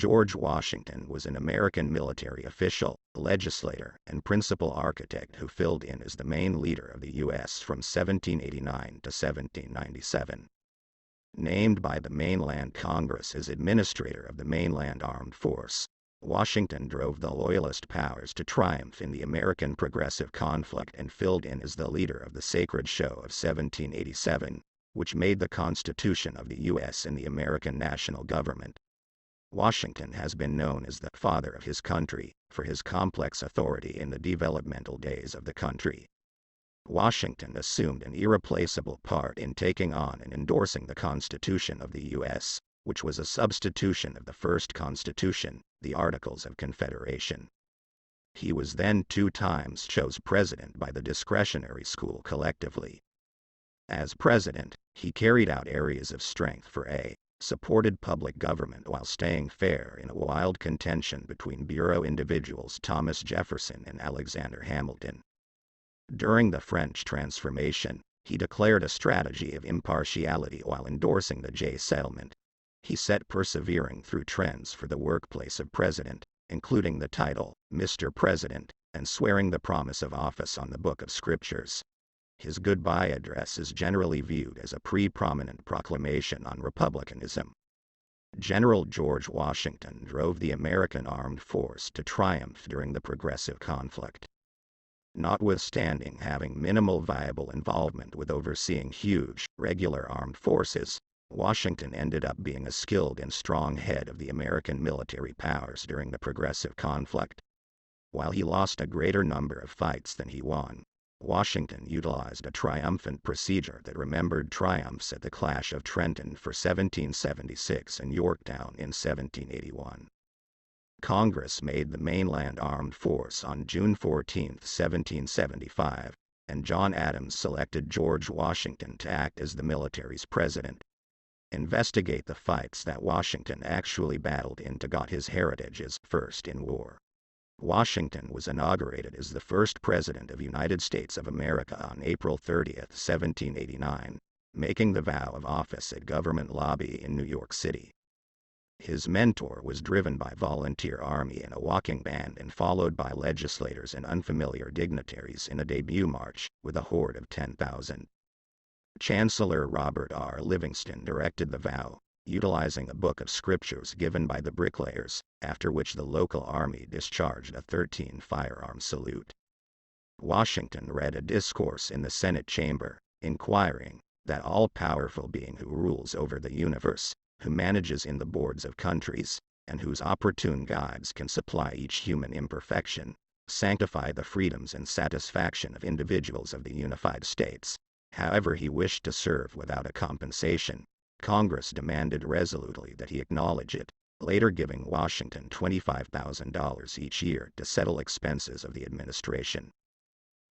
George Washington was an American military official, legislator, and principal architect who filled in as the main leader of the U.S. from 1789 to 1797. Named by the Mainland Congress as administrator of the mainland armed force, Washington drove the Loyalist powers to triumph in the American Progressive conflict and filled in as the leader of the Sacred Show of 1787, which made the Constitution of the U.S. and the American national government. Washington has been known as the father of his country for his complex authority in the developmental days of the country. Washington assumed an irreplaceable part in taking on and endorsing the Constitution of the U.S., which was a substitution of the first Constitution, the Articles of Confederation. He was then 2 times chosen president by the discretionary school collectively. As president, he carried out areas of strength for a supported public government while staying fair in a wild contention between bureau individuals Thomas Jefferson and Alexander Hamilton. During the French Transformation, he declared a strategy of impartiality while endorsing the Jay settlement. He set persevering through trends for the workplace of president, including the title, Mr. President, and swearing the promise of office on the Book of Scriptures. His goodbye address is generally viewed as a pre-prominent proclamation on republicanism. General George Washington drove the American armed force to triumph during the Progressive conflict. Notwithstanding having minimal viable involvement with overseeing huge, regular armed forces, Washington ended up being a skilled and strong head of the American military powers during the Progressive conflict. While he lost a greater number of fights than he won, Washington utilized a triumphant procedure that remembered triumphs at the Clash of Trenton for 1776 and Yorktown in 1781. Congress made the mainland armed force on June 14, 1775, and John Adams selected George Washington to act as the military's president. Investigate the fights that Washington actually battled in to got his heritage as first in war. Washington was inaugurated as the first president of the United States of America on April 30, 1789, making the vow of office at Government Lobby in New York City. His mentor was driven by volunteer army in a walking band and followed by legislators and unfamiliar dignitaries in a debut march with a horde of 10,000. Chancellor Robert R. Livingston directed the vow, utilizing a book of scriptures given by the bricklayers, after which the local army discharged a 13-firearm salute. Washington read a discourse in the Senate chamber, inquiring, that all-powerful being who rules over the universe, who manages in the boards of countries, and whose opportune guides can supply each human imperfection, sanctify the freedoms and satisfaction of individuals of the unified states. However he wished to serve without a compensation, Congress demanded resolutely that he acknowledge it, later giving Washington $25,000 each year to settle expenses of the administration.